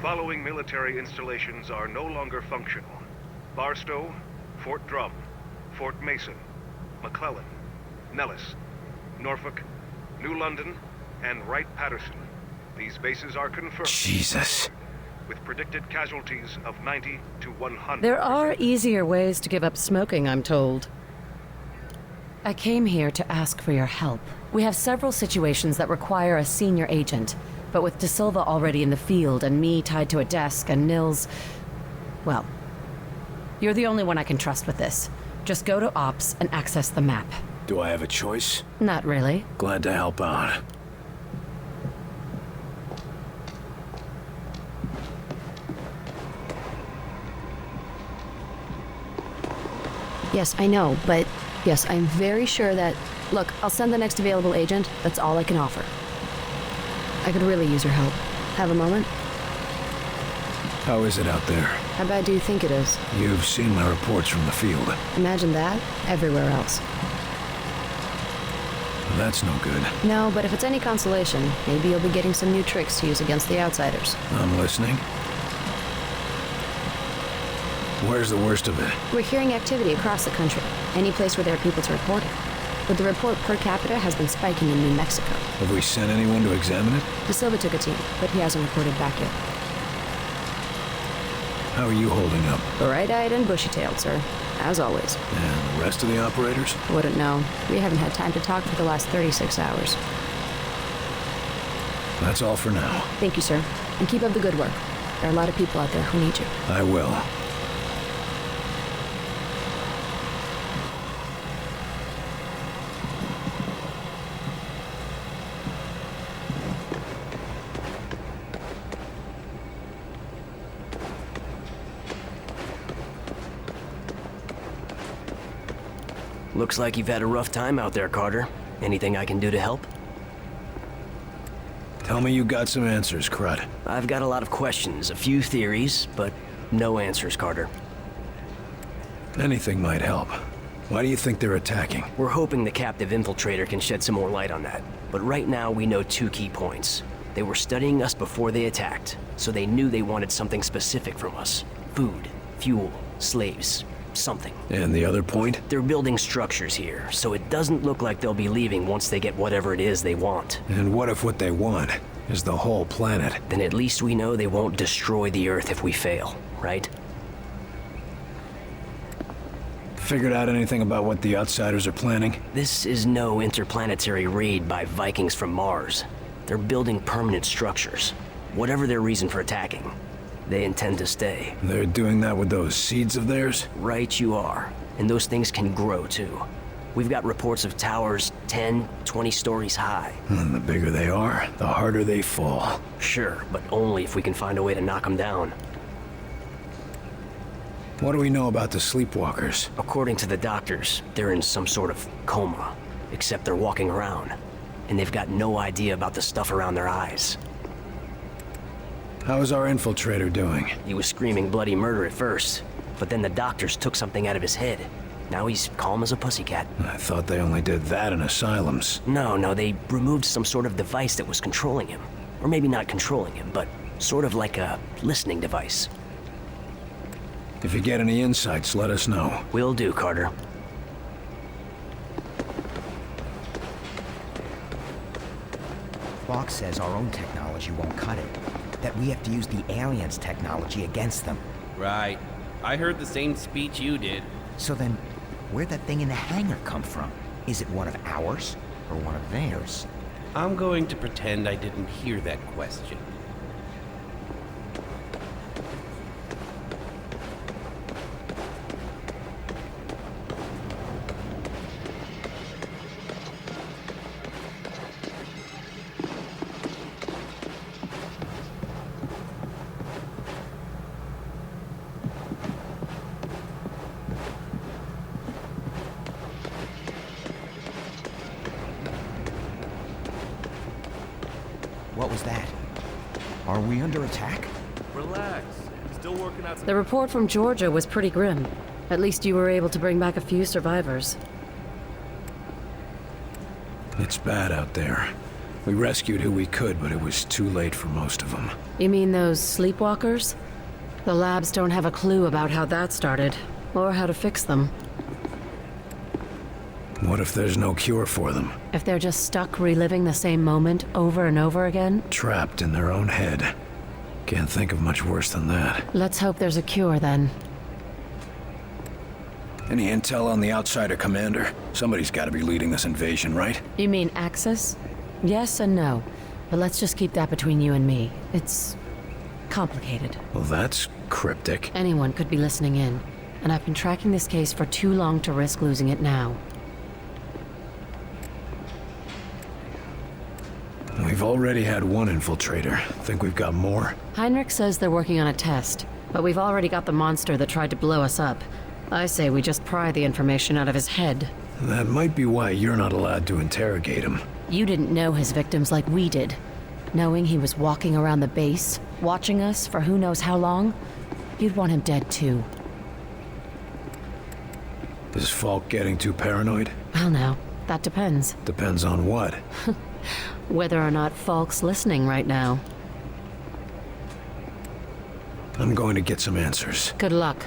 following military installations are no longer functional. Barstow, Fort Drum, Fort Mason, McClellan, Nellis, Norfolk, New London, and Wright-Patterson. These bases are confirmed. Jesus. With predicted casualties of 90 to 100. There are easier ways to give up smoking, I'm told. I came here to ask for your help. We have several situations that require a senior agent, but with De Silva already in the field and me tied to a desk and Nils... Well, you're the only one I can trust with this. Just go to Ops and access the map. Do I have a choice? Not really. Glad to help out. Yes, I know, but yes, I'm very sure that... Look, I'll send the next available agent. That's all I can offer. I could really use your help. Have a moment? How is it out there? How bad do you think it is? You've seen my reports from the field. Imagine that, everywhere else. That's no good. No, but if it's any consolation, maybe you'll be getting some new tricks to use against the outsiders. I'm listening. Where's the worst of it? We're hearing activity across the country. Any place where there are people to report it. But the report per capita has been spiking in New Mexico. Have we sent anyone to examine it? De Silva took a team, but he hasn't reported back yet. How are you holding up? Bright-eyed and bushy-tailed, sir. As always. And the rest of the operators? Wouldn't know. We haven't had time to talk for the last 36 hours. That's all for now. Thank you, sir. And keep up the good work. There are a lot of people out there who need you. I will. Looks like you've had a rough time out there, Carter. Anything I can do to help? Tell me you got some answers, Crud. I've got a lot of questions, a few theories, but no answers, Carter. Anything might help. Why do you think they're attacking? We're hoping the captive infiltrator can shed some more light on that. But right now, we know 2 key points. They were studying us before they attacked, so they knew they wanted something specific from us. Food, fuel, slaves, something. And the other point? They're building structures here, so it doesn't look like they'll be leaving once they get whatever it is they want. And what if what they want is the whole planet? Then at least we know they won't destroy the Earth if we fail, right? Figured out anything about what the outsiders are planning? This is no interplanetary raid by Vikings from Mars. They're building permanent structures. Whatever their reason for attacking, they intend to stay. They're doing that with those seeds of theirs? Right you are. And those things can grow too. We've got reports of towers 10, 20 stories high. And the bigger they are, the harder they fall. Sure, but only if we can find a way to knock them down. What do we know about the sleepwalkers? According to the doctors, they're in some sort of coma. Except they're walking around. And they've got no idea about the stuff around their eyes. How is our infiltrator doing? He was screaming bloody murder at first, but then the doctors took something out of his head. Now he's calm as a pussycat. I thought they only did that in asylums. No, they removed some sort of device that was controlling him. Or maybe not controlling him, but sort of like a listening device. If you get any insights, let us know. Will do, Carter. Fox says our own technology won't cut it. That we have to use the aliens' technology against them. Right. I heard the same speech you did. So then, where'd that thing in the hangar come from? Is it one of ours, or one of theirs? I'm going to pretend I didn't hear that question. What was that? Are we under attack? Relax. Still working out some... The report from Georgia was pretty grim. At least you were able to bring back a few survivors. It's bad out there. We rescued who we could, but it was too late for most of them. You mean those sleepwalkers? The labs don't have a clue about how that started, or how to fix them. What if there's no cure for them? If they're just stuck reliving the same moment over and over again? Trapped in their own head. Can't think of much worse than that. Let's hope there's a cure then. Any intel on the outsider commander? Somebody's gotta be leading this invasion, right? You mean Axis? Yes and no. But let's just keep that between you and me. It's complicated. Well, that's cryptic. Anyone could be listening in, and I've been tracking this case for too long to risk losing it now. We've already had one infiltrator. Think we've got more? Heinrich says they're working on a test, but we've already got the monster that tried to blow us up. I say we just pry the information out of his head. That might be why you're not allowed to interrogate him. You didn't know his victims like we did. Knowing he was walking around the base, watching us for who knows how long, you'd want him dead too. Is Falk getting too paranoid? Well now, that depends. Depends on what. Whether or not Falk's listening right now. I'm going to get some answers. Good luck.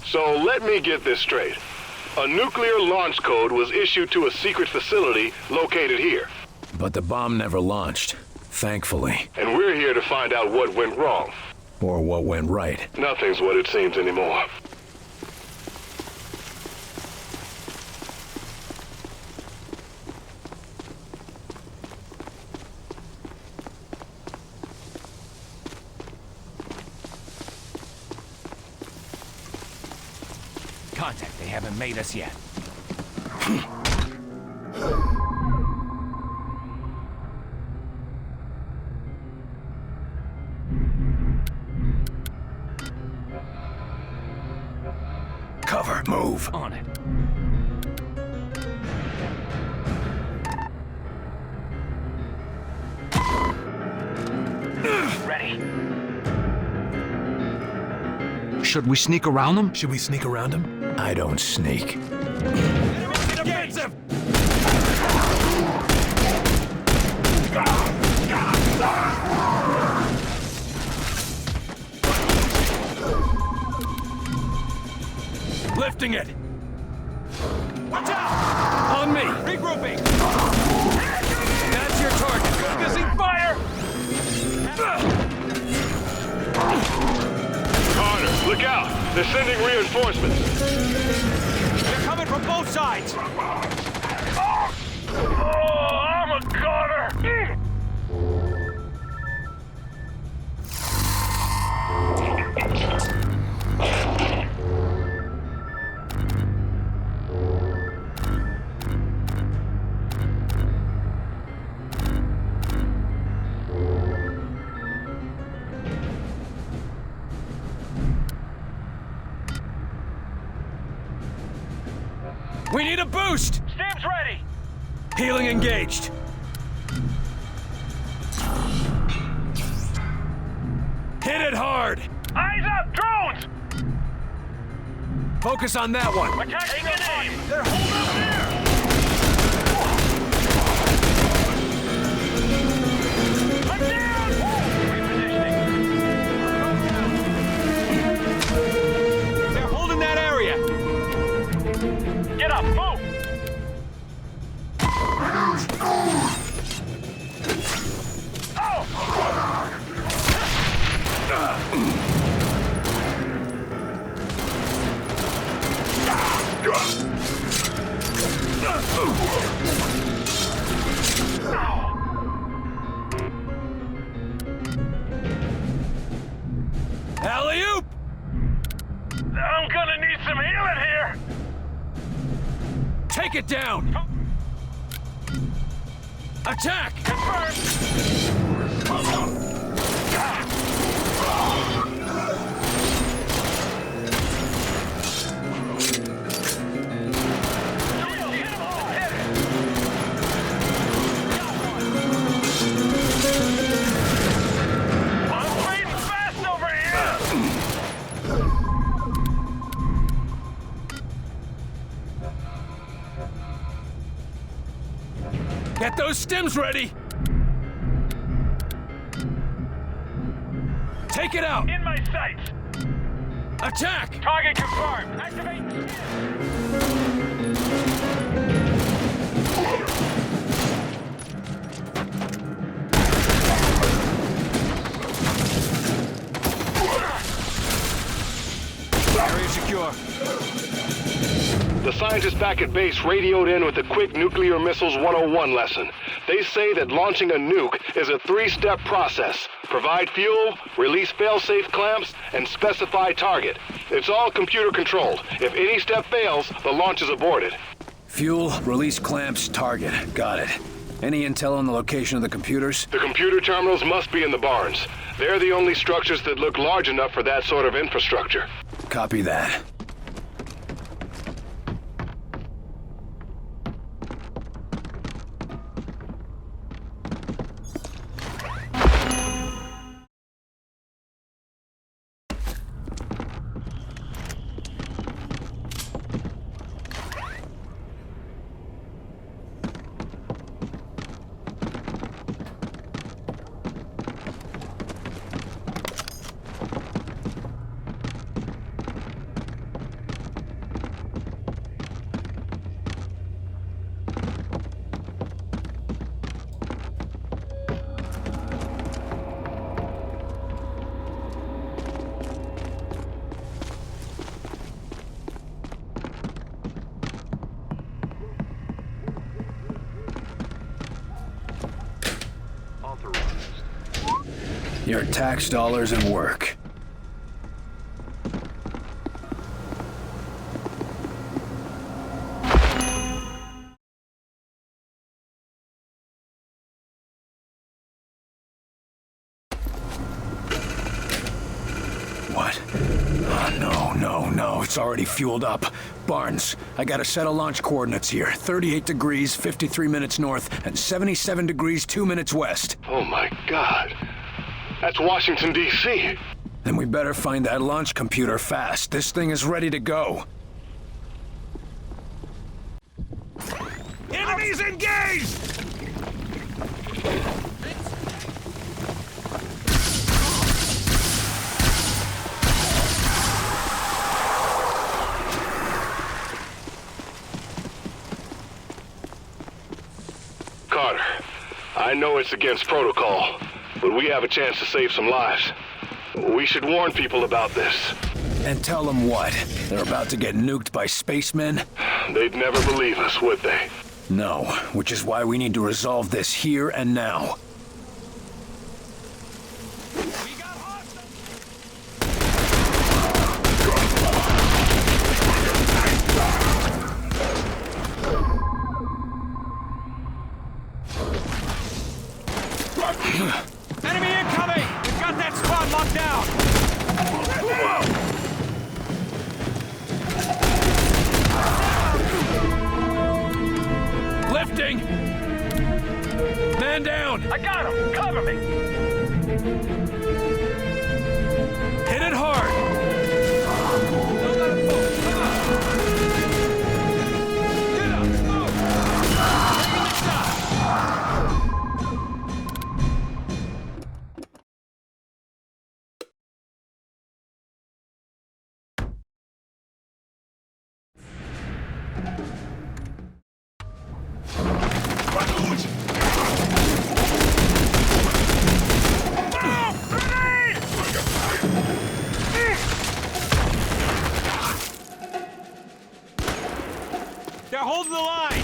So let me get this straight. A nuclear launch code was issued to a secret facility located here. But the bomb never launched, thankfully. And we're here to find out what went wrong. Or what went right. Nothing's what it seems anymore. contact. They haven't made us yet. Cover, move. On it. Ready. Should we sneak around them? Should we sneak around him? I don't sneak. Defensive! Lifting it! Watch out! On me! Regrouping! That's your target. Focusing fire! Connor, look out! They're sending reinforcements. They're coming from both sides! Oh, I'm a Connor! We need a boost! Stamps ready! Healing engaged. Hit it hard! Eyes up! Drones! Focus on that one. Attacking the aim! They're holding up there! I'm down! Repositioning. They're holding that area! Get up! Move! Alley-oop! I'm gonna need some healing here! Take it down! Attack! Get those stims ready! Take it out! In my sights! Attack! Target confirmed! Activate! Area secure. The scientists back at base radioed in with a quick Nuclear Missiles 101 lesson. They say that launching a nuke is a 3-step process. Provide fuel, release fail-safe clamps, and specify target. It's all computer-controlled. If any step fails, the launch is aborted. Fuel, release clamps, target. Got it. Any intel on the location of the computers? The computer terminals must be in the barns. They're the only structures that look large enough for that sort of infrastructure. Copy that. Your tax dollars and work. What? Oh, no, it's already fueled up. Barnes, I got a set of launch coordinates here. 38 degrees, 53 minutes north, and 77 degrees, 2 minutes west. Oh my God. That's Washington, D.C. Then we better find that launch computer fast. This thing is ready to go. Enemies engaged! Carter, I know it's against protocol, but we have a chance to save some lives. We should warn people about this. And tell them what? They're about to get nuked by spacemen? They'd never believe us, would they? No, which is why we need to resolve this here and now. Enemy incoming! We've got that squad locked down! Lifting! Man down! I got him! Cover me! Hit it hard! Don't let him move! Come on! Get up! Move! Taking the shot! They're holding the line!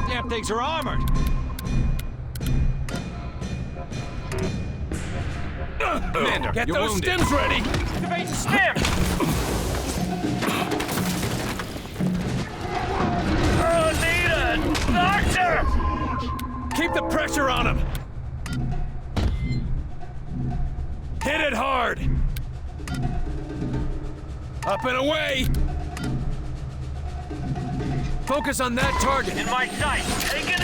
Damn things are armored! Commander, Get you're those wounded. stims ready! Activate the stim! Need a doctor! Keep the pressure on him! Hit it hard! Up and away! Focus on that target! In my sight! Take it in!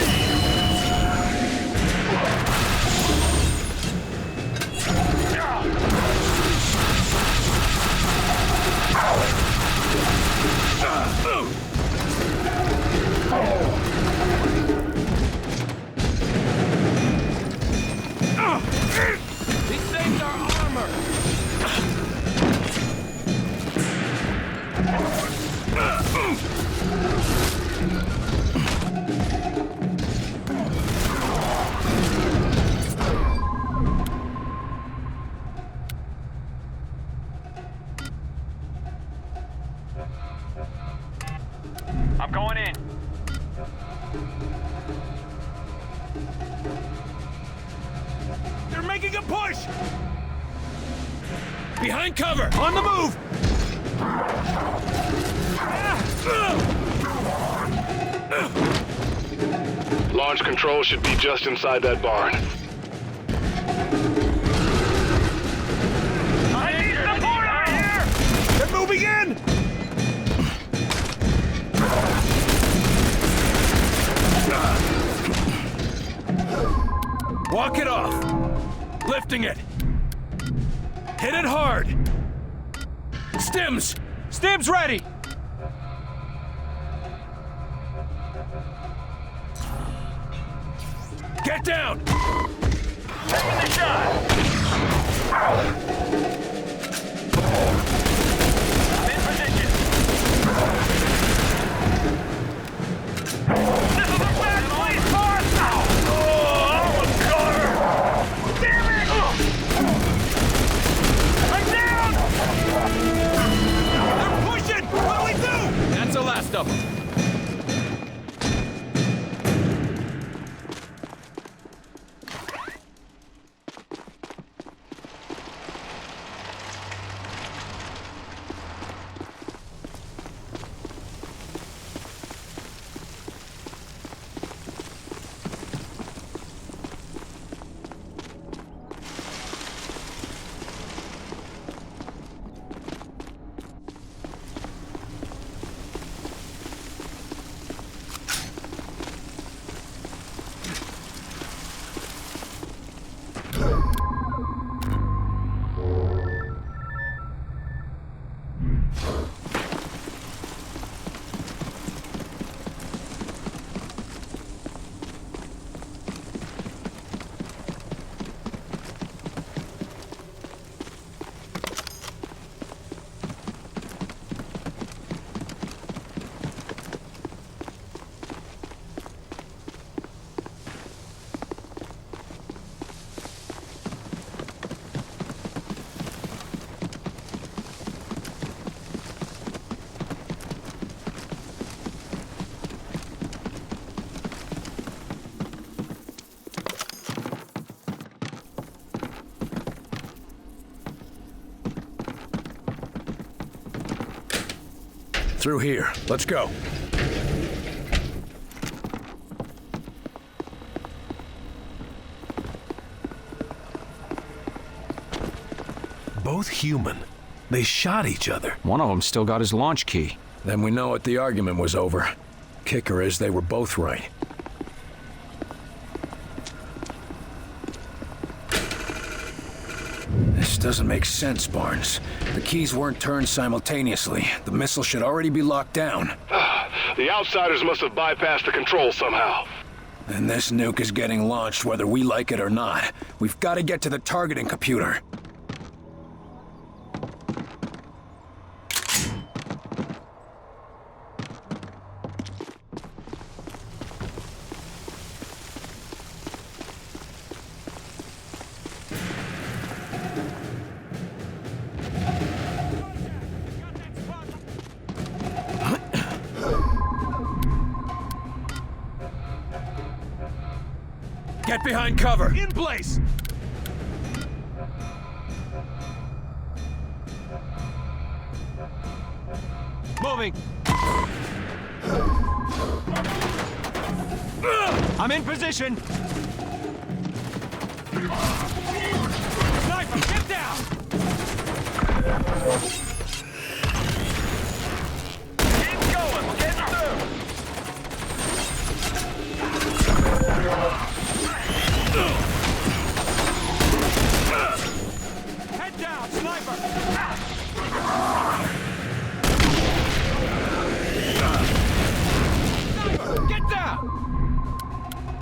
These things are armor! I'm going in. They're making a push! Behind cover! On the move! Launch control should be just inside that barn. I need support out here! They're moving in! Walk it off! Lifting it! Hit it hard! Stims! Stim's ready! Get down! Taking the shot! I'm in position! This is a bad place for us now! Oh, damn it! I'm down! Through here. Let's go. Both human. They shot each other. One of them still got his launch key. Then we know what the argument was over. Kicker is they were both right. This doesn't make sense, Barnes. The keys weren't turned simultaneously. The missile should already be locked down. The outsiders must have bypassed the controls somehow. And this nuke is getting launched whether we like it or not. We've got to get to the targeting computer. Get behind cover! In place! Moving! I'm in position! Sniper, get down! Keep going! We're getting through! Head down, sniper! Sniper, get down!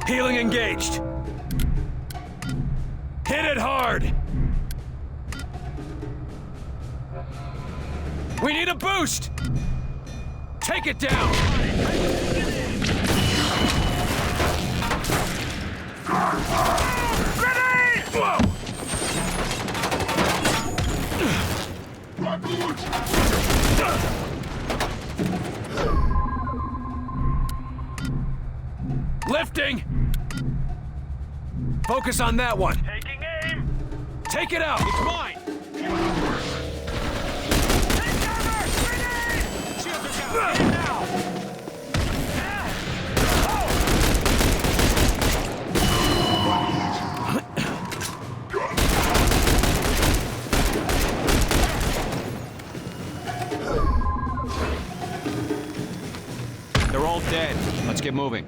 Healing engaged. Hit it hard! We need a boost! Take it down! Grenade! Whoa! Lifting! Focus on that one. Taking aim! Take it out! It's mine! Take cover! Grenade! Shields are down! Hit now! They're all dead. Let's get moving.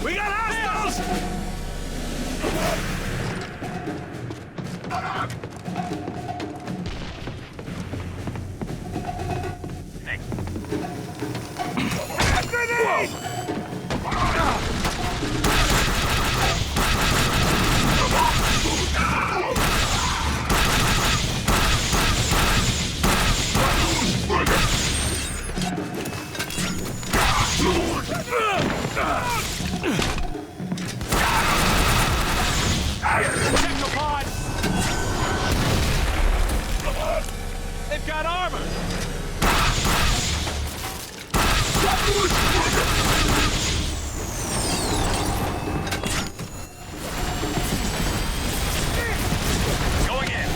We got hostiles! Grenade! Technopod! They've got armor! Going in!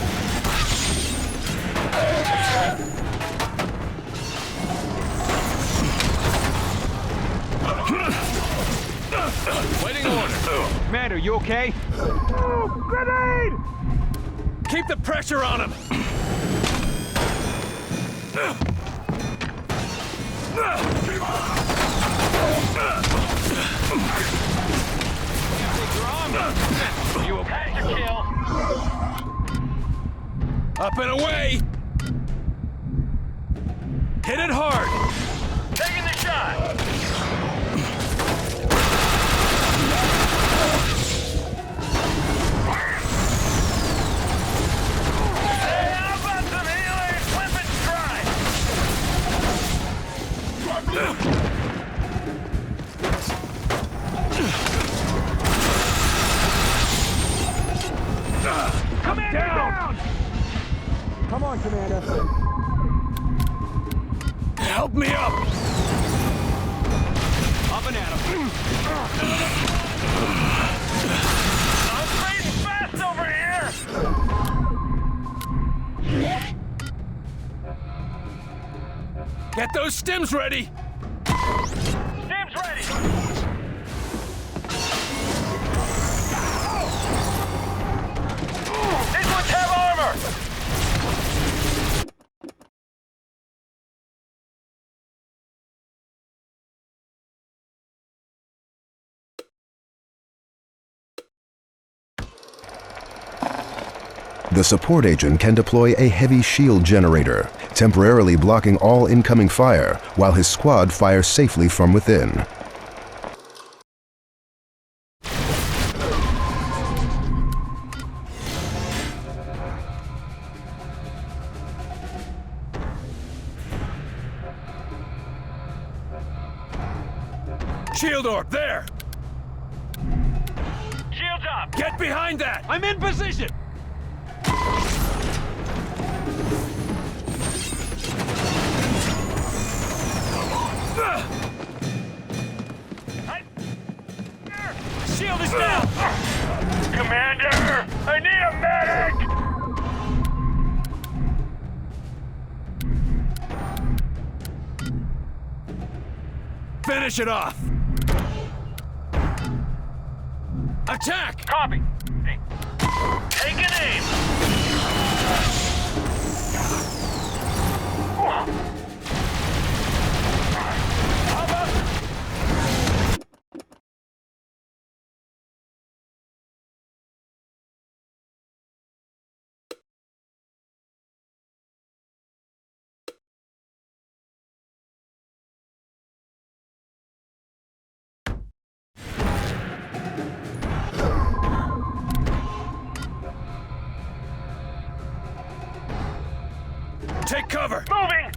Commander, you okay? Oh, grenade! Keep the pressure on him! You okay to kill? Up and away! Hit it hard! Taking the shot! Hey, how about some healing? Flip and strike! Commander, down! Come on, Commander. Help me up! Up and at him. I'm fading fast over here! Get those stims ready! Stim's ready! These ones have armor! The support agent can deploy a heavy shield generator, temporarily blocking all incoming fire while his squad fires safely from within. Shield orb, there! Shields up! Get behind that! I'm in position! Shield is down! Commander! I need a medic! Finish it off! Attack! Copy! Take an aim! How about... Take cover! Moving!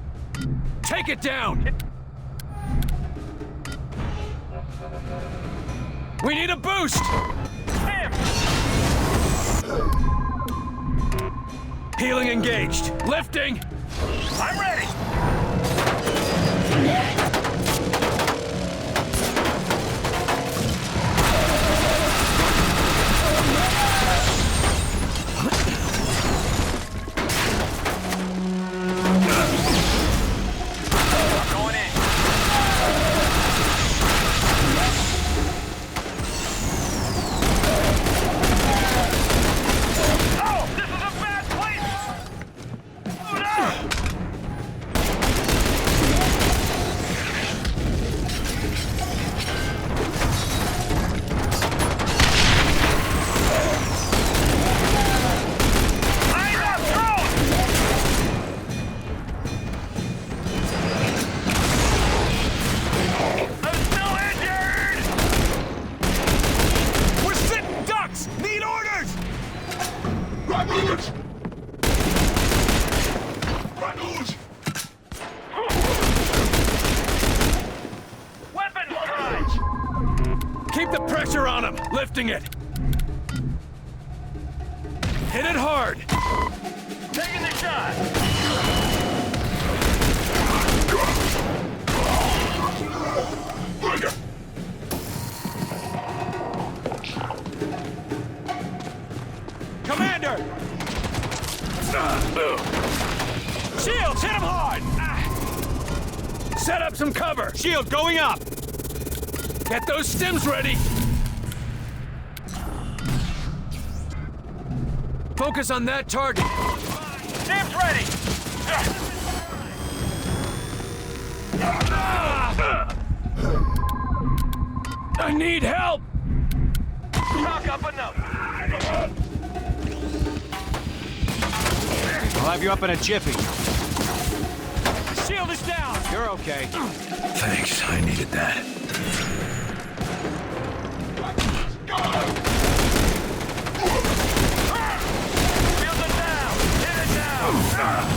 Take it down! We need a boost! Him! Healing engaged. Lifting! I'm ready! Going in. Oh, this is a bad place! Oh, no! I'm not thrown! I'm still injured! We're sitting ducks! Need orders! Weapon strike! Keep the pressure on him! Lifting it! Hit it hard! Taking the shot! Commander! Shields, hit him hard! Set up some cover! Shield going up! Get those stims ready! Focus on that target. Jam's ready! I need help! Knock up a note. I'll have you up in a jiffy. Shield is down! You're okay. Thanks, I needed that. Shield is down! Hit it down!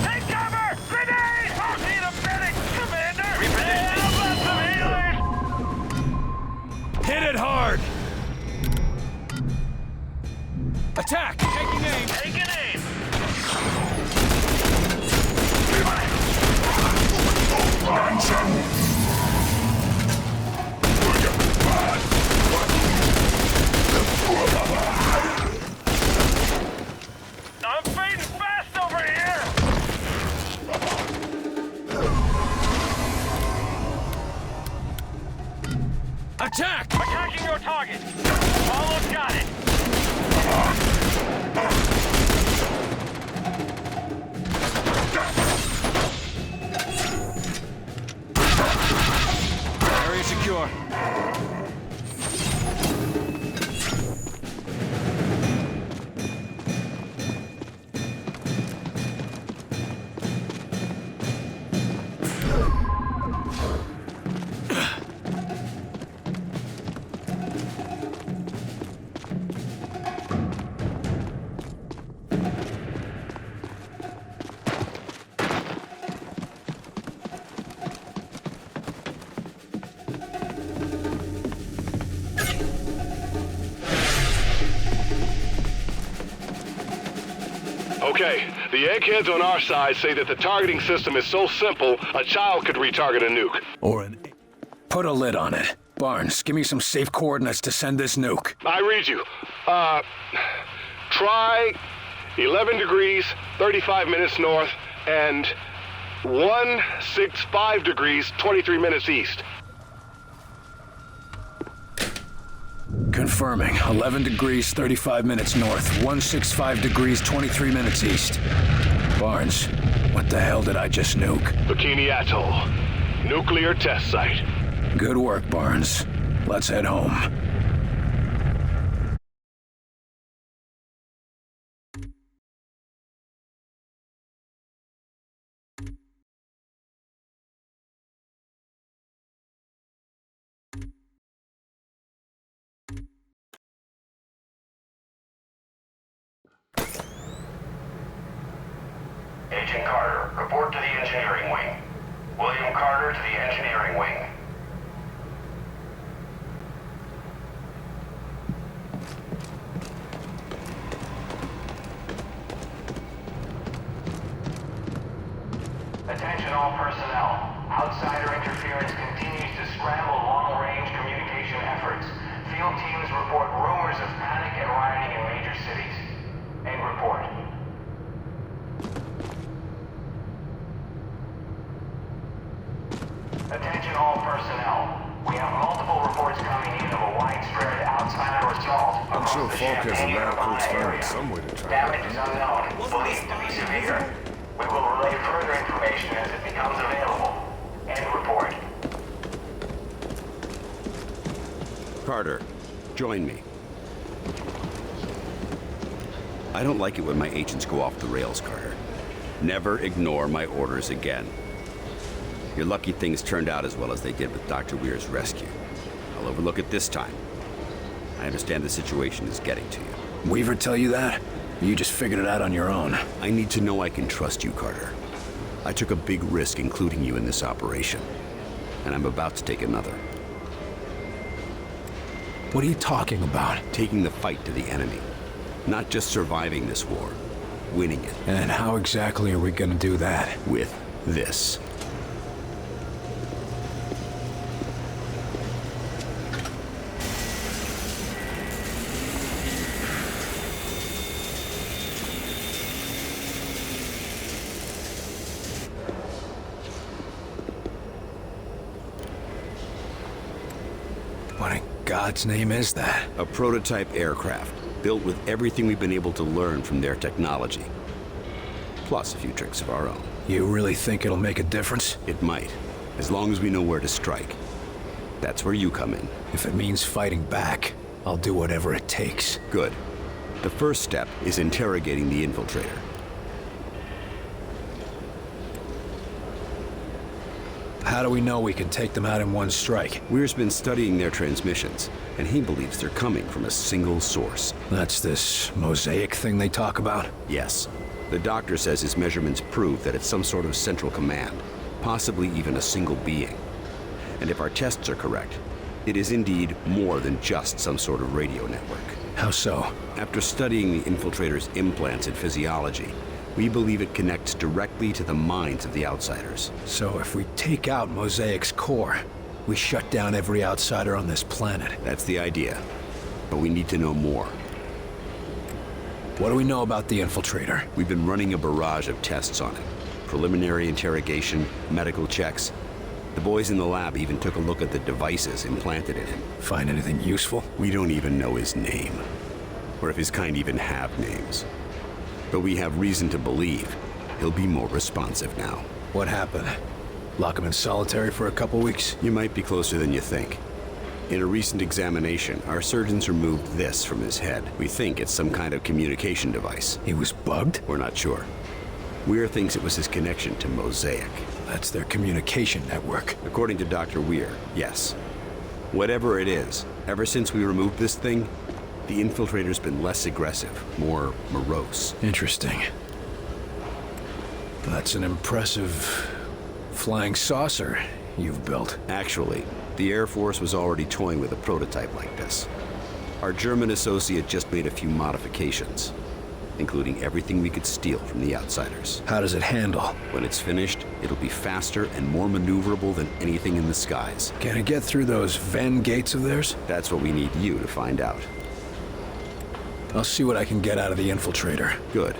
Take cover! Grenade! Need a medic, Commander! Repositioning! Some healers! Hit it hard! Attack! Taking aim! Taking aim! I'm fading fast over here! Attack! Attacking your target! Almost got it! Area secure. Okay, the eggheads on our side say that the targeting system is so simple, a child could retarget a nuke. Or an... Put a lid on it. Barnes, give me some safe coordinates to send this nuke. I read you. Try 11 degrees, 35 minutes north, and 165 degrees, 23 minutes east. Confirming. 11 degrees, 35 minutes north. 165 degrees, 23 minutes east. Barnes, what the hell did I just nuke? Bikini Atoll. Nuclear test site. Good work, Barnes. Let's head home. Agent Carter, report to the engineering wing. William Carter to the engineering wing. Attention all personnel. Outsider interference continues to scramble long-range communication efforts. Field teams report rumors of panic and rioting in major cities. End report. Attention all personnel. We have multiple reports coming in of a widespread outsider assault across the Champaign-Urbana area. Damage is unknown, believed to be severe. We will relay further information as it becomes available. End report. Carter, join me. I don't like it when my agents go off the rails, Carter. Never ignore my orders again. You're lucky things turned out as well as they did with Dr. Weir's rescue. I'll overlook it this time. I understand the situation is getting to you. Weaver tell you that? Or you just figured it out on your own? I need to know I can trust you, Carter. I took a big risk including you in this operation, and I'm about to take another. What are you talking about? Taking the fight to the enemy. Not just surviving this war, winning it. And how exactly are we gonna do that? With this. What in God's name is that? A prototype aircraft. built with everything we've been able to learn from their technology. Plus a few tricks of our own. You really think it'll make a difference? It might, as long as we know where to strike. That's where you come in. If it means fighting back, I'll do whatever it takes. Good. The first step is interrogating the infiltrator. How do we know we can take them out in one strike? Weir's been studying their transmissions, and he believes they're coming from a single source. That's this mosaic thing they talk about? Yes. The doctor says his measurements prove that it's some sort of central command, possibly even a single being. And if our tests are correct, it is indeed more than just some sort of radio network. How so? After studying the infiltrator's implants and physiology, we believe it connects directly to the minds of the outsiders. So if we take out Mosaic's core, we shut down every outsider on this planet. That's the idea. But we need to know more. What do we know about the infiltrator? We've been running a barrage of tests on it. Preliminary interrogation, medical checks. The boys in the lab even took a look at the devices implanted in him. Find anything useful? We don't even know his name. Or if his kind even have names. But we have reason to believe he'll be more responsive now. What happened? Lock him in solitary for a couple weeks? You might be closer than you think. In a recent examination, our surgeons removed this from his head. We think it's some kind of communication device. He was bugged? We're not sure. Weir thinks it was his connection to Mosaic. That's their communication network. According to Dr. Weir, yes. Whatever it is, ever since we removed this thing, the infiltrator's been less aggressive, more morose. Interesting. That's an impressive flying saucer you've built. Actually, the Air Force was already toying with a prototype like this. Our German associate just made a few modifications, including everything we could steal from the outsiders. How does it handle? When it's finished, it'll be faster and more maneuverable than anything in the skies. Can it get through those Venn gates of theirs? That's what we need you to find out. I'll see what I can get out of the infiltrator. Good.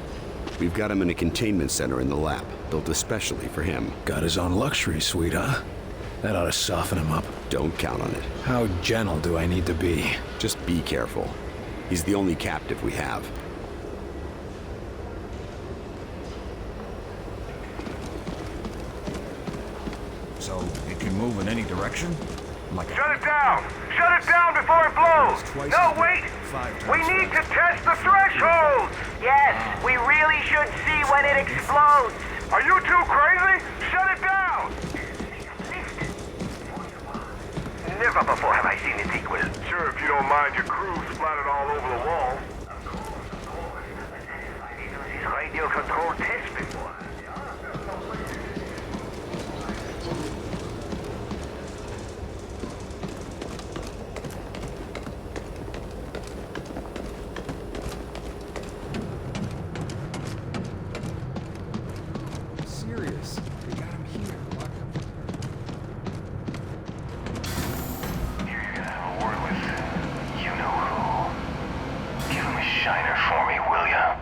We've got him in a containment center in the lab, built especially for him. Got his own luxury suite, huh? That ought to soften him up. Don't count on it. How gentle do I need to be? Just be careful. He's the only captive we have. So, it can move in any direction? Like Shut it down! Shut it down before it blows! No, wait! We need to test the threshold! Yes, we really should see when it explodes! Are you two crazy? Shut it down! Never before have I seen its equal. Sure, if you don't mind your crew splattered all over the wall. This radio control test before. Serious. They got him here. Locked up. You're gonna have a word with you know who. Give him a shiner for me, will ya?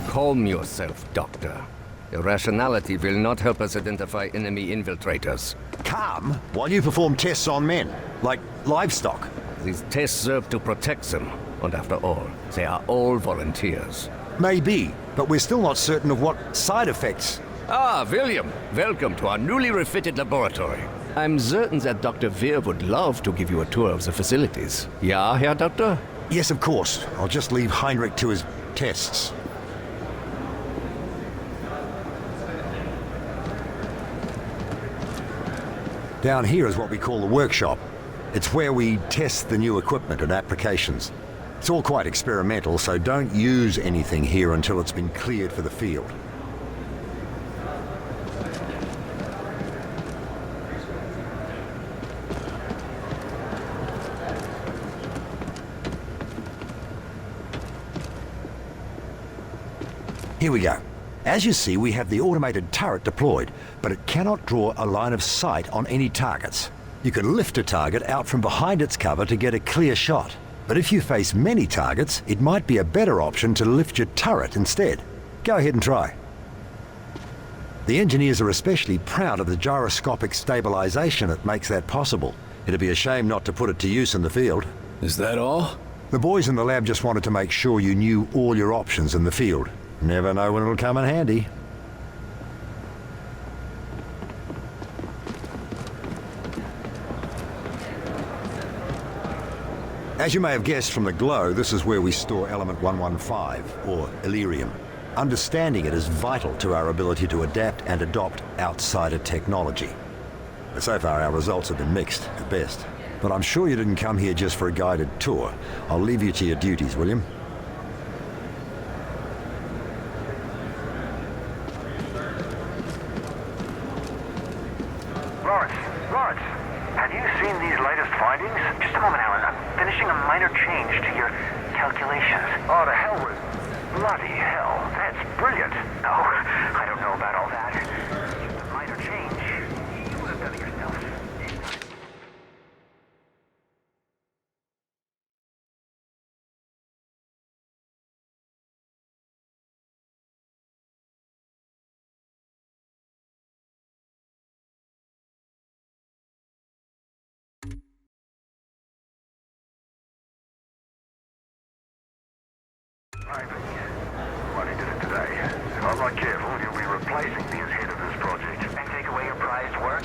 Calm yourself, Doctor. Irrationality will not help us identify enemy infiltrators. Calm? While you perform tests on men, like livestock. These tests serve to protect them, and after all, they are all volunteers. Maybe, but we're still not certain of what side effects. Ah, William, welcome to our newly refitted laboratory. I'm certain that Dr. Weir would love to give you a tour of the facilities. Ja, Herr Doctor? Yes, of course. I'll just leave Heinrich to his tests. Down here is what we call the workshop. It's where we test the new equipment and applications. It's all quite experimental, so don't use anything here until it's been cleared for the field. Here we go. As you see, we have the automated turret deployed, but it cannot draw a line of sight on any targets. You can lift a target out from behind its cover to get a clear shot. But if you face many targets, it might be a better option to lift your turret instead. Go ahead and try. The engineers are especially proud of the gyroscopic stabilization that makes that possible. It'd be a shame not to put it to use in the field. Is that all? The boys in the lab just wanted to make sure you knew all your options in the field. Never know when it'll come in handy. As you may have guessed from the glow, this is where we store element 115, or Illyrium. Understanding it is vital to our ability to adapt and adopt outsider technology. But so far our results have been mixed, at best. But I'm sure you didn't come here just for a guided tour. I'll leave you to your duties, William. Lawrence, have you seen these latest findings? Just a moment, Alan. I'm finishing a minor change to your calculations. Oh, to hell with... Bloody hell. That's brilliant. Oh, I don't know about all that. Just a minor change. You would have done it yourself. Money did it today. If I'm not careful, you'll be replacing me as head of this project. And take away your prized work?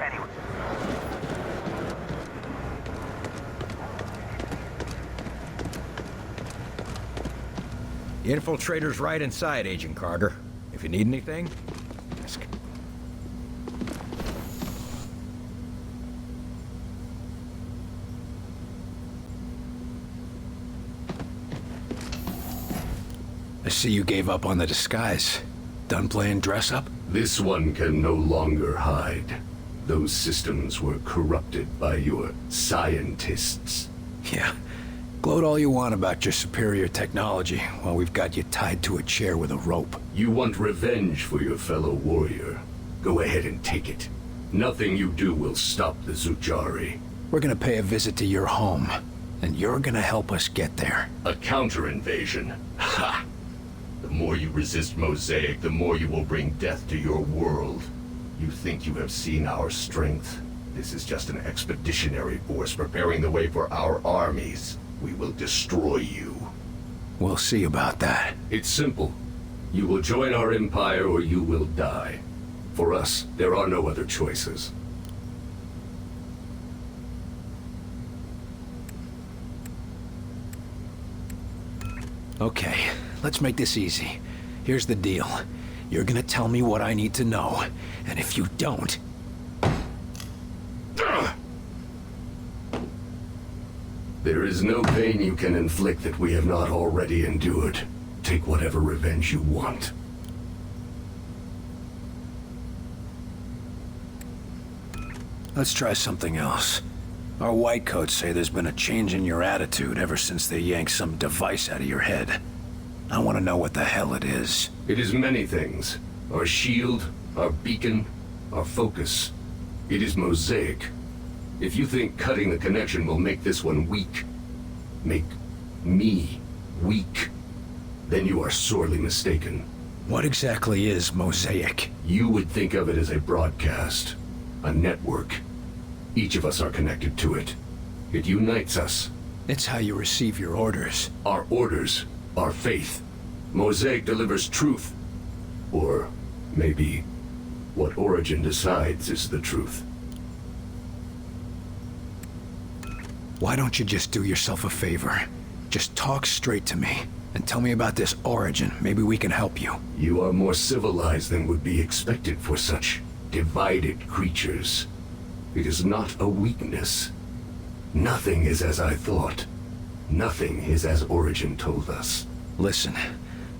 Anyway. The infiltrator's right inside, Agent Carter. If you need anything, ask. I see you gave up on the disguise. Done playing dress-up? This one can no longer hide. Those systems were corrupted by your scientists. Yeah. Gloat all you want about your superior technology while we've got you tied to a chair with a rope. You want revenge for your fellow warrior. Go ahead and take it. Nothing you do will stop the Zujari. We're gonna pay a visit to your home, and you're gonna help us get there. A counter-invasion? Ha! The more you resist Mosaic, the more you will bring death to your world. You think you have seen our strength? This is just an expeditionary force preparing the way for our armies. We will destroy you. We'll see about that. It's simple. You will join our empire or you will die. For us, there are no other choices. Okay, let's make this easy. Here's the deal. You're gonna tell me what I need to know, and if you don't... There is no pain you can inflict that we have not already endured. Take whatever revenge you want. Let's try something else. Our whitecoats say there's been a change in your attitude ever since they yanked some device out of your head. I want to know what the hell it is. It is many things. Our shield, our beacon, our focus. It is Mosaic. If you think cutting the connection will make this one weak, make me weak, then you are sorely mistaken. What exactly is Mosaic? You would think of it as a broadcast, a network. Each of us are connected to it. It unites us. It's how you receive your orders. Our orders, our faith. Mosaic delivers truth. Or maybe what Origin decides is the truth. Why don't you just do yourself a favor? Just talk straight to me, and tell me about this origin. Maybe we can help you. You are more civilized than would be expected for such divided creatures. It is not a weakness. Nothing is as I thought. Nothing is as Origin told us. Listen,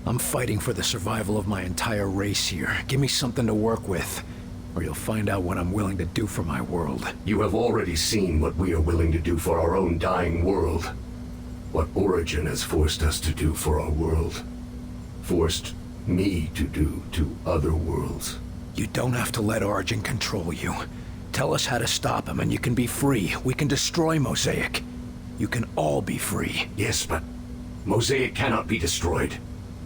I'm fighting for the survival of my entire race here. Give me something to work with, or you'll find out what I'm willing to do for my world. You have already seen what we are willing to do for our own dying world. What Origin has forced us to do for our world. Forced me to do to other worlds. You don't have to let Origin control you. Tell us how to stop him and you can be free. We can destroy Mosaic. You can all be free. Yes, but Mosaic cannot be destroyed.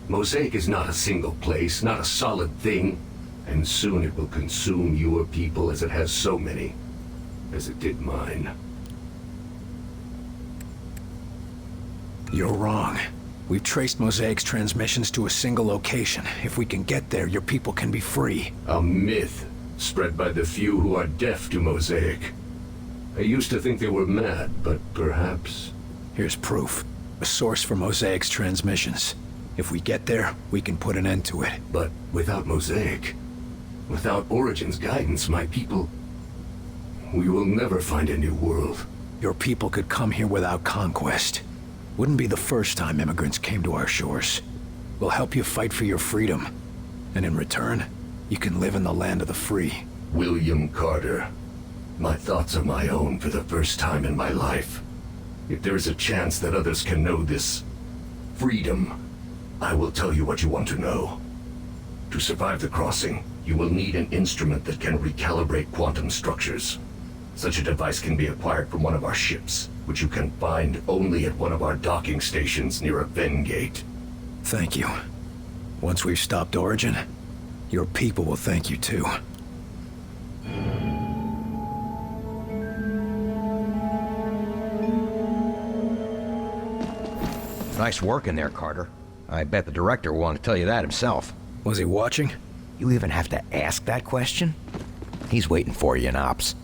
Mosaic is not a single place, not a solid thing. And soon it will consume your people as it has so many. As it did mine. You're wrong. We've traced Mosaic's transmissions to a single location. If we can get there, your people can be free. A myth spread by the few who are deaf to Mosaic. I used to think they were mad, but perhaps... Here's proof. A source for Mosaic's transmissions. If we get there, we can put an end to it. But without Mosaic, without Origin's guidance, my people... We will never find a new world. Your people could come here without conquest. Wouldn't be the first time immigrants came to our shores. We'll help you fight for your freedom. And in return, you can live in the land of the free. William Carter. My thoughts are my own for the first time in my life. If there is a chance that others can know this freedom, I will tell you what you want to know. To survive the crossing, you will need an instrument that can recalibrate quantum structures. Such a device can be acquired from one of our ships, which you can find only at one of our docking stations near a Ven gate. Thank you. Once we've stopped Origin, your people will thank you too. Nice work in there, Carter. I bet the director will want to tell you that himself. Was he watching? You even have to ask that question? He's waiting for you in Ops.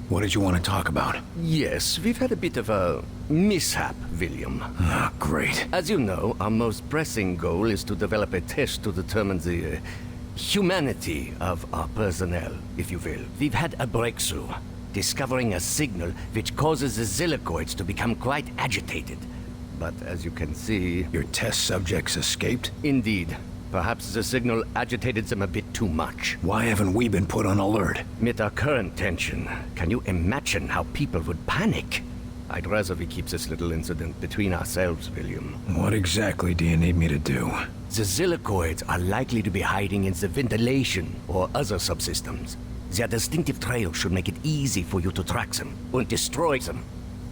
What did you want to talk about? Yes, we've had a bit of a mishap, William. Ah, great. As you know, our most pressing goal is to develop a test to determine the humanity of our personnel, if you will. We've had a breakthrough, discovering a signal which causes the Zillicoids to become quite agitated. But as you can see... Your test subjects escaped? Indeed. Perhaps the signal agitated them a bit too much. Why haven't we been put on alert? With our current tension, can you imagine how people would panic? I'd rather we keep this little incident between ourselves, William. What exactly do you need me to do? The Zillicoids are likely to be hiding in the ventilation or other subsystems. Their distinctive trail should make it easy for you to track them and destroy them.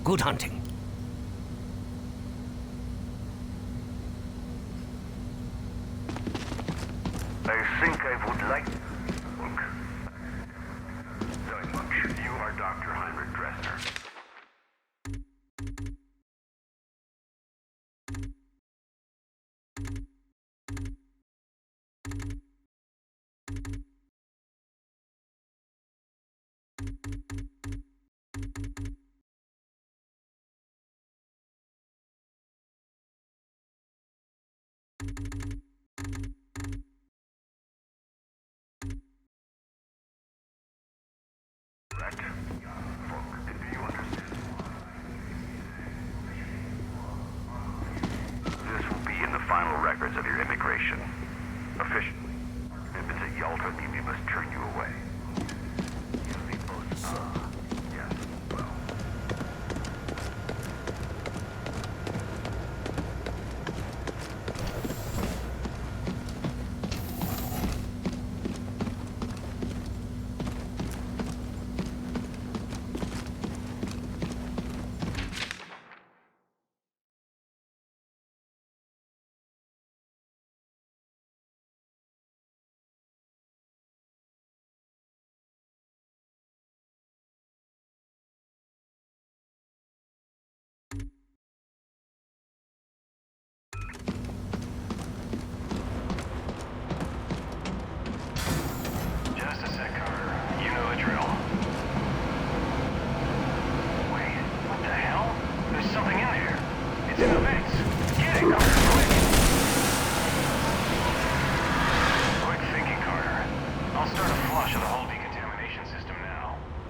Good hunting. I think I would like... Look. Very much. You are Dr. Heinrich Dresser. This will be in the final records of your immigration. Officially. If it's a Yalta, we must turn you away.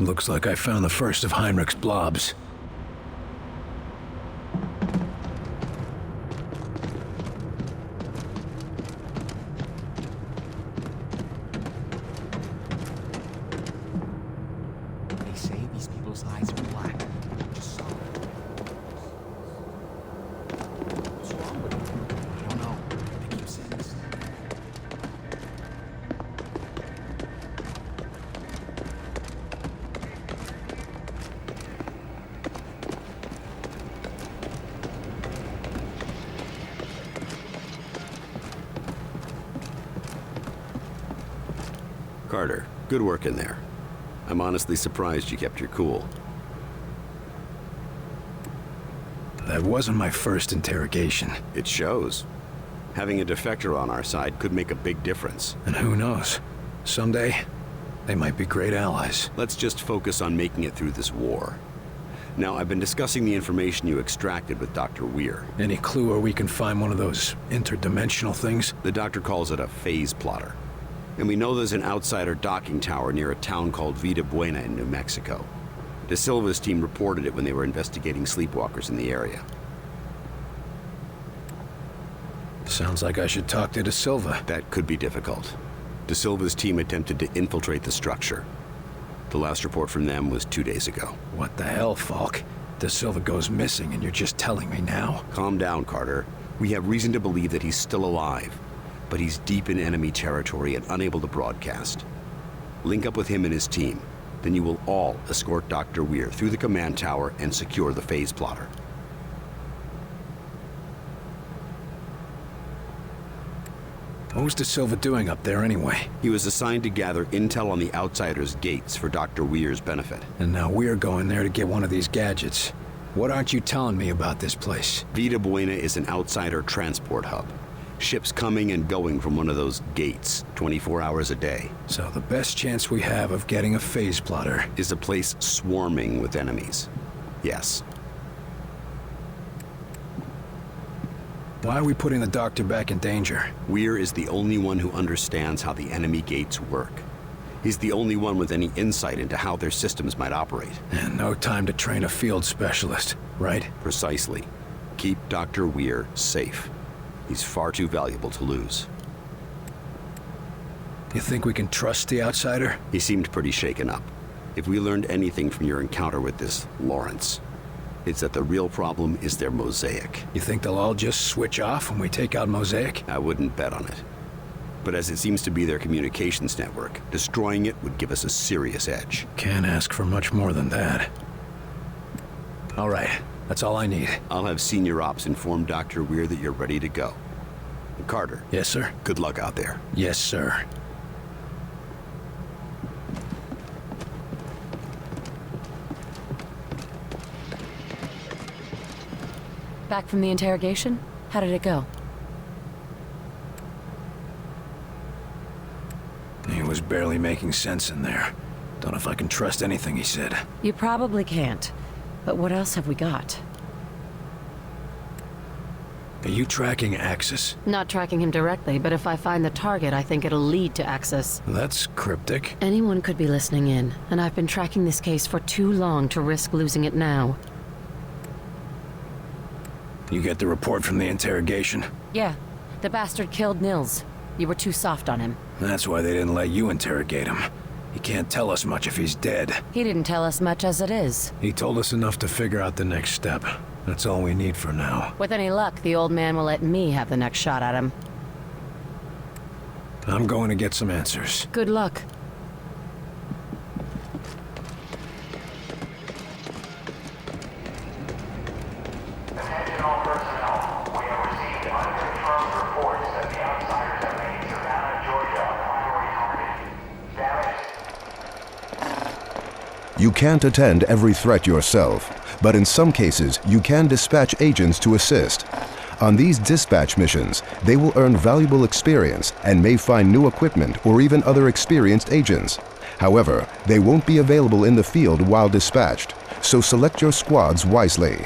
Looks like I found the first of Heinrich's blobs. They say these people's eyes are black. Just saw it. What's wrong with them? I don't know. They keep saying this. Carter, good work in there. I'm honestly surprised you kept your cool. That wasn't my first interrogation. It shows. Having a defector on our side could make a big difference. And who knows? Someday, they might be great allies. Let's just focus on making it through this war. Now, I've been discussing the information you extracted with Dr. Weir. Any clue where we can find one of those interdimensional things? The doctor calls it a phase plotter. And we know there's an outsider docking tower near a town called Vida Buena in New Mexico. De Silva's team reported it when they were investigating sleepwalkers in the area. Sounds like I should talk to De Silva. That could be difficult. De Silva's team attempted to infiltrate the structure. The last report from them was 2 days ago. What the hell, Falk? De Silva goes missing and you're just telling me now? Calm down, Carter. We have reason to believe that he's still alive, but he's deep in enemy territory and unable to broadcast. Link up with him and his team. Then you will all escort Dr. Weir through the command tower and secure the phase plotter. What was De Silva doing up there anyway? He was assigned to gather intel on the Outsider's gates for Dr. Weir's benefit. And now we're going there to get one of these gadgets. What aren't you telling me about this place? Vida Buena is an Outsider transport hub. Ships coming and going from one of those gates 24 hours a day. So the best chance we have of getting a phase plotter is a place swarming with enemies. Yes. Why are we putting the doctor back in danger? Weir is the only one who understands how the enemy gates work. He's the only one with any insight into how their systems might operate. And no time to train a field specialist, right? Precisely. Keep Dr. Weir safe. He's far too valuable to lose. You think we can trust the Outsider? He seemed pretty shaken up. If we learned anything from your encounter with this Lawrence, it's that the real problem is their mosaic. You think they'll all just switch off when we take out Mosaic? I wouldn't bet on it. But as it seems to be their communications network, destroying it would give us a serious edge. Can't ask for much more than that. All right, that's all I need. I'll have Senior Ops inform Dr. Weir that you're ready to go. And Carter. Yes, sir? Good luck out there. Yes, sir. Back from the interrogation? How did it go? He was barely making sense in there. Don't know if I can trust anything he said. You probably can't. But what else have we got? Are you tracking Axis? Not tracking him directly, but if I find the target, I think it'll lead to Axis. That's cryptic. Anyone could be listening in, and I've been tracking this case for too long to risk losing it now. You get the report from the interrogation? Yeah. The bastard killed Nils. You were too soft on him. That's why they didn't let you interrogate him. He can't tell us much if he's dead. He didn't tell us much as it is. He told us enough to figure out the next step. That's all we need for now. With any luck, the old man will let me have the next shot at him. I'm going to get some answers. Good luck. Attention all personnel. We have received unconfirmed reports that the Outsiders have made Savannah, Georgia a primary target. Damage. You can't attend every threat yourself, but in some cases, you can dispatch agents to assist. On these dispatch missions, they will earn valuable experience and may find new equipment or even other experienced agents. However, they won't be available in the field while dispatched, so select your squads wisely.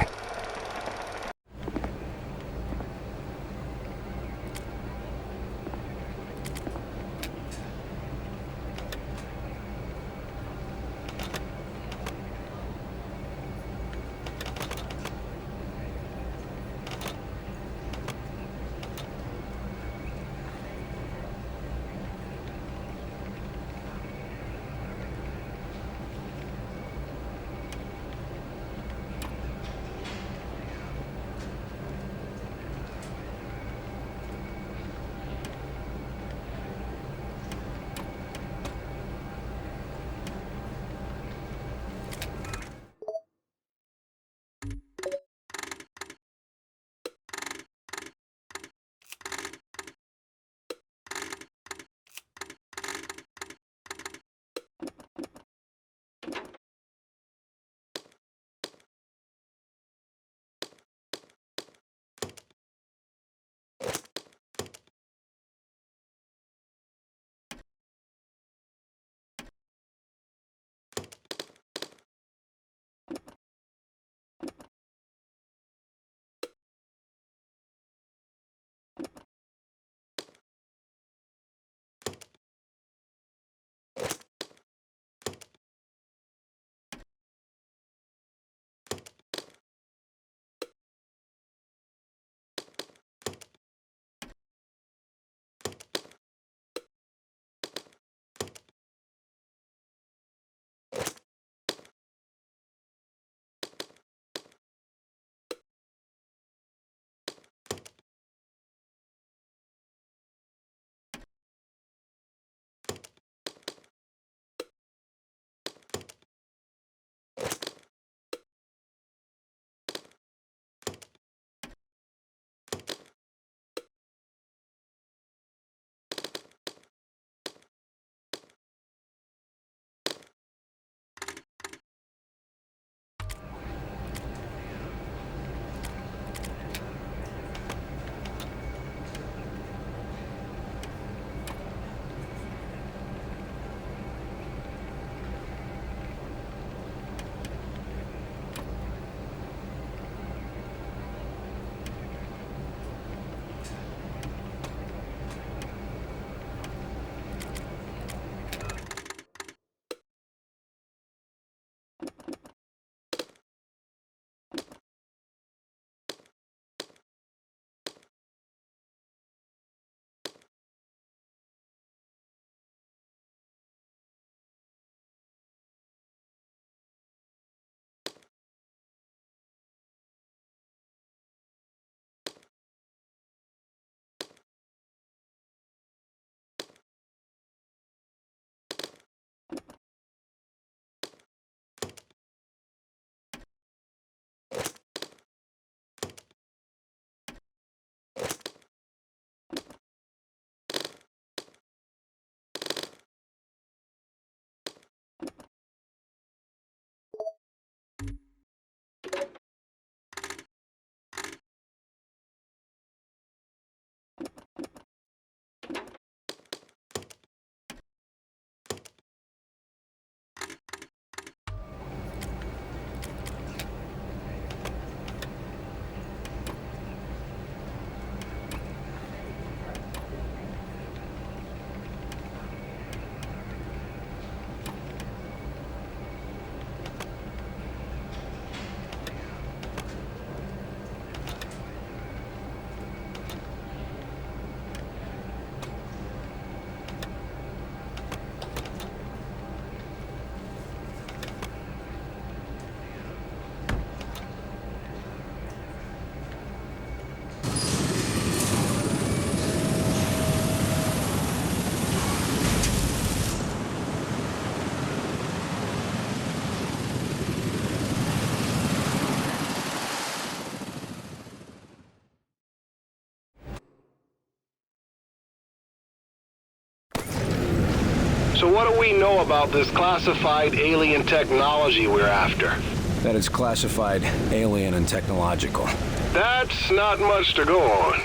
So what do we know about this classified alien technology we're after? That it's classified alien and technological. That's not much to go on.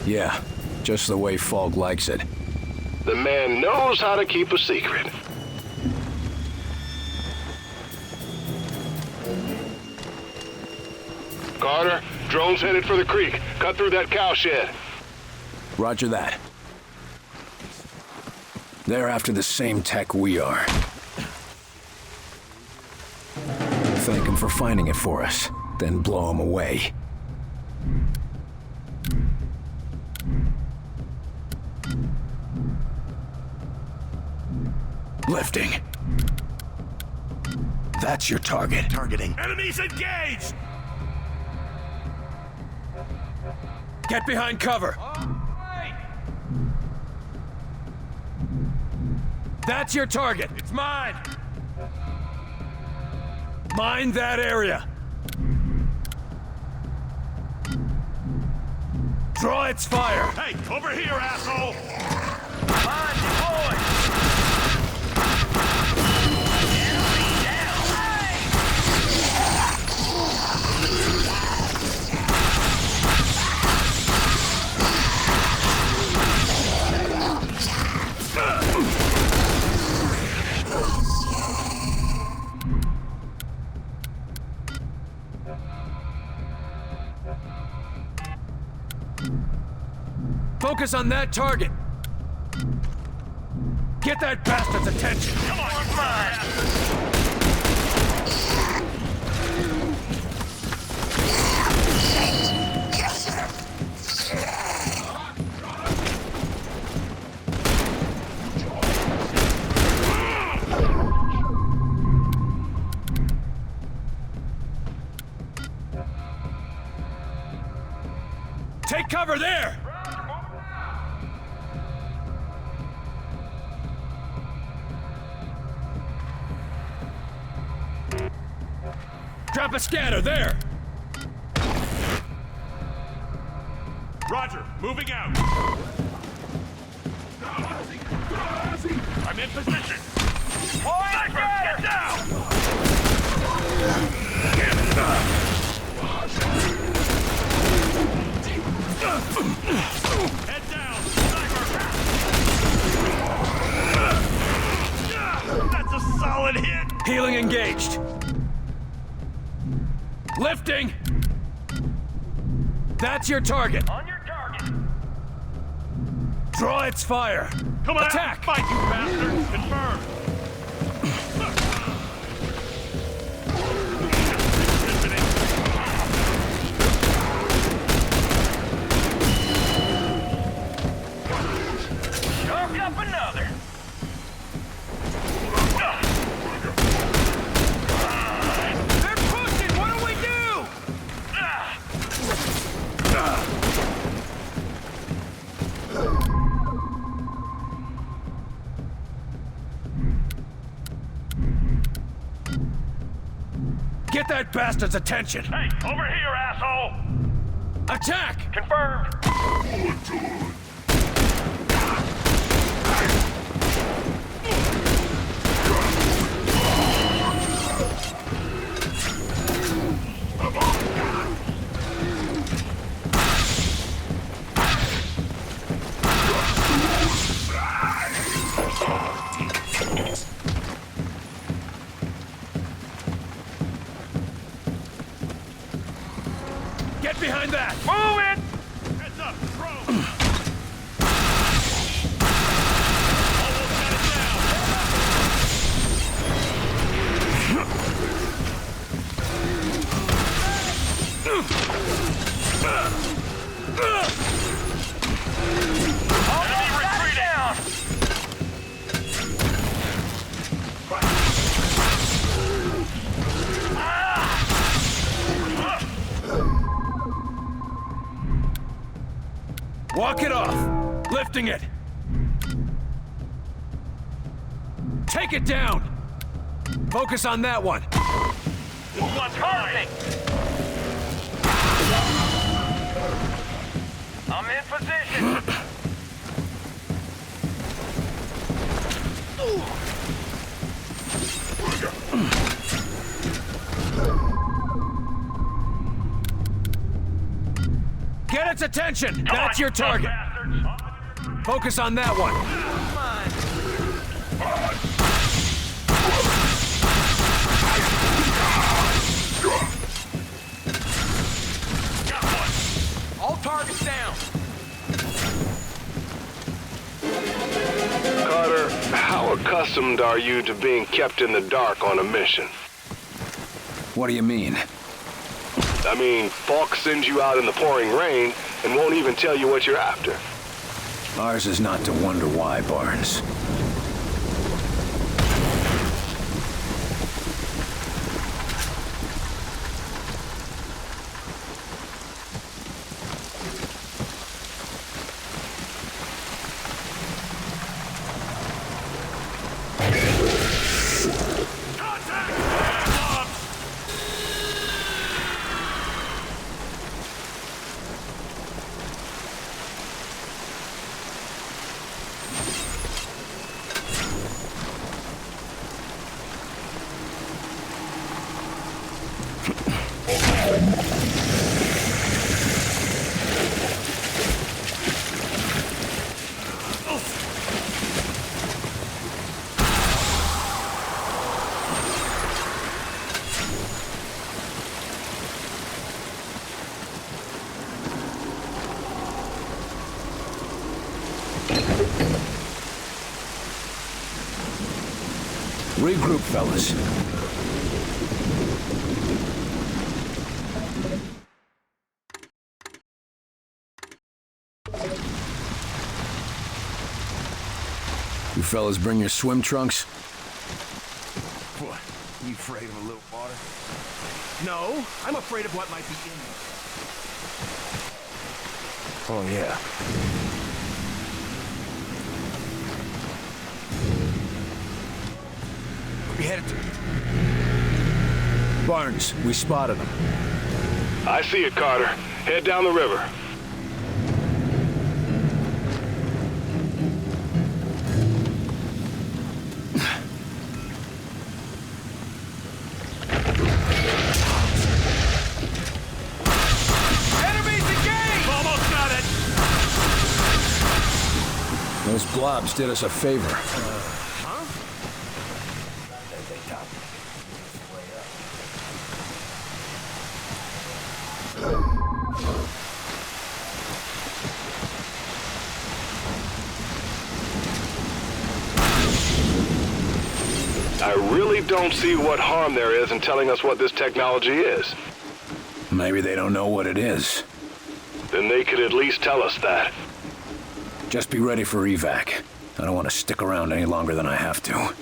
Yeah, just the way Falk likes it. The man knows how to keep a secret. Carter, drone's headed for the creek. Cut through that cow shed. Roger that. They're after the same tech we are. Thank them for finding it for us, then blow them away. Lifting. That's your target. Targeting. Enemies engaged! Get behind cover. That's your target. It's mine! Mind that area. Draw its fire. Hey, over here, asshole! Mine deployed! Enemy down! Focus on that target. Get that bastard's attention. Come on, it's mine! Take cover there! Drop a scatter there! Roger, moving out! I'm in position! Sniper, get down! Head down, sniper! That's a solid hit! Healing engaged. Lifting! That's your target. On your target! Draw its fire. Come on, attack! fight, you bastard! Confirmed! Shark up another! They're pushing! What do we do? Get that bastard's attention. Hey, over here, asshole! Attack! Confirmed! Get behind that! Move it! Heads up, drone! Almost got it down! Enemy retreating! Walk it off! Lifting it! Take it down! Focus on that one! What's perfect? I'm in position! Get its attention! That's your target! Focus on that one! All targets down. Carter, how accustomed are you to being kept in the dark on a mission? What do you mean? I mean, Falk sends you out in the pouring rain and won't even tell you what you're after. Ours is not to wonder why, Barnes. Regroup, fellas. You fellas bring your swim trunks? What? You afraid of a little water? No, I'm afraid of what might be in Oh, yeah. We headed to... Barnes, we spotted them. I see it, Carter. Head down the river. Enemies engaged! Almost got it! Those blobs did us a favor. I really don't see what harm there is in telling us what this technology is. Maybe they don't know what it is. Then they could at least tell us that. Just be ready for evac. I don't want to stick around any longer than I have to.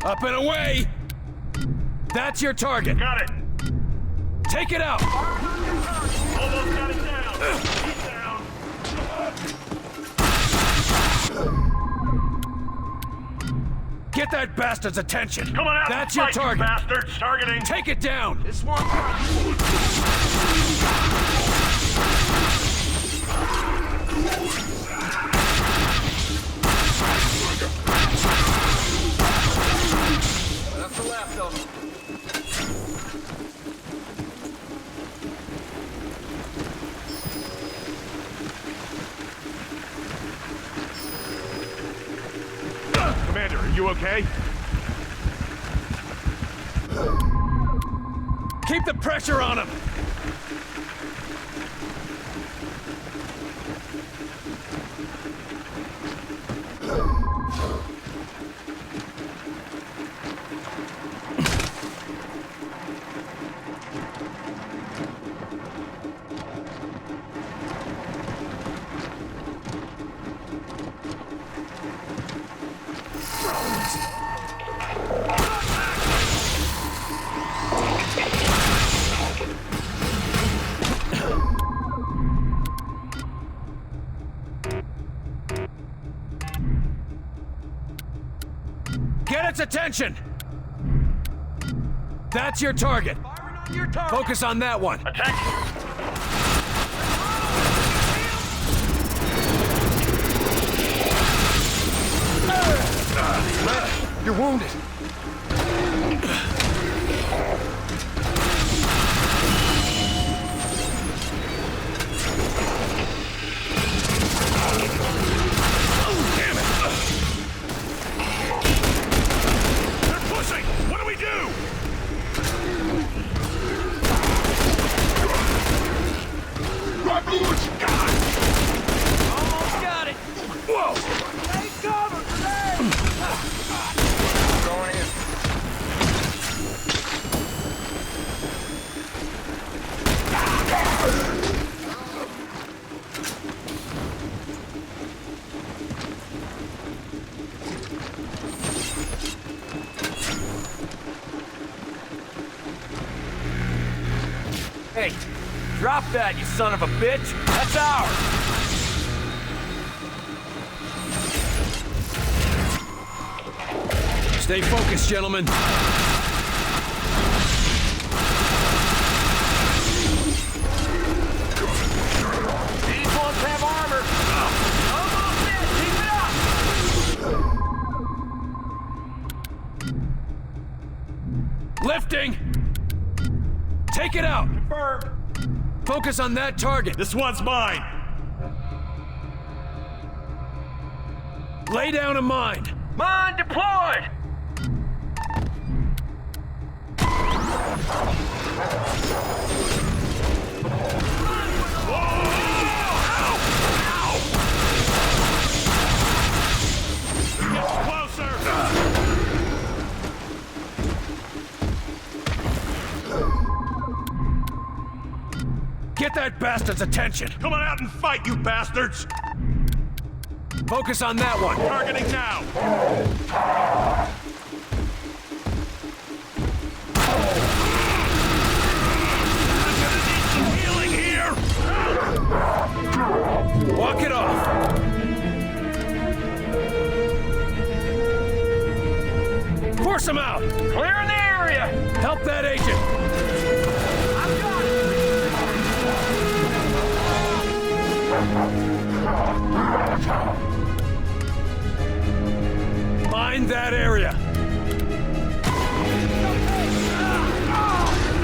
Up and away! That's your target! Got it! Take it out! Almost got it down! He's down! Get that bastard's attention! Come on out! That's your fight, target! You bastards! Targeting! Take it down! This one! That's the left of them. Commander, are you okay? Keep the pressure on him! Get its attention! That's your target. Focus on that one. You're wounded. Damn it! They're pushing! What do we do? Almost got it. Whoa! Take cover, grenade! Going in. Hey, drop that, you son of a bitch! That's ours! Stay focused, gentlemen. These ones have armor. Almost there. Keep it up. Lifting! Take it out! Confirmed. Focus on that target. This one's mine. Lay down a mine. Mine deployed. Get that bastard's attention! Come on out and fight, you bastards! Focus on that one! Targeting now! I'm gonna need some healing here! Walk it off! Force him out! Clearing the area! Help that agent! I've got it! Mind that area!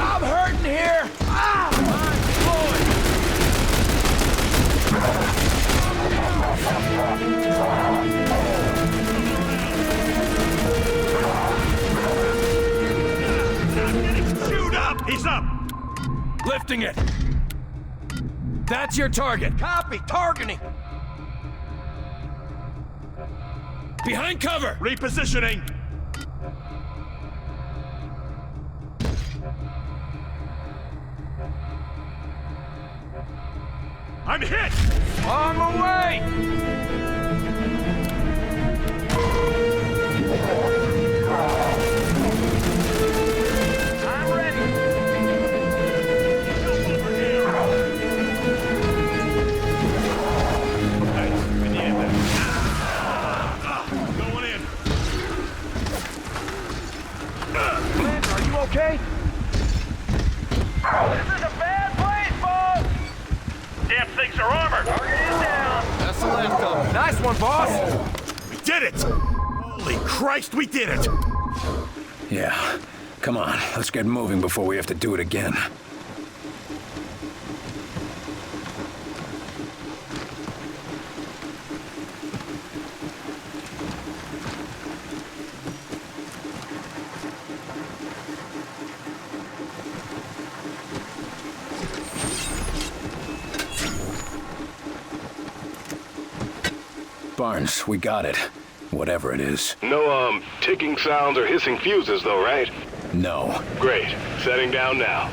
I'm hurting here! Shoot up! He's up! Lifting it! That's your target! Copy! Targeting! Behind cover! Repositioning! I'm hit! On my way! I'm ready! Going in! Lance, are you okay? This is a bad place, boss! Damn things are armored! Target is down! That's the last of them. Nice one, boss! We did it! Holy Christ, we did it! Yeah. Come on, let's get moving before we have to do it again. Barnes, we got it. Whatever it is. No, ticking sounds or hissing fuses though, right? No. Great. Setting down now.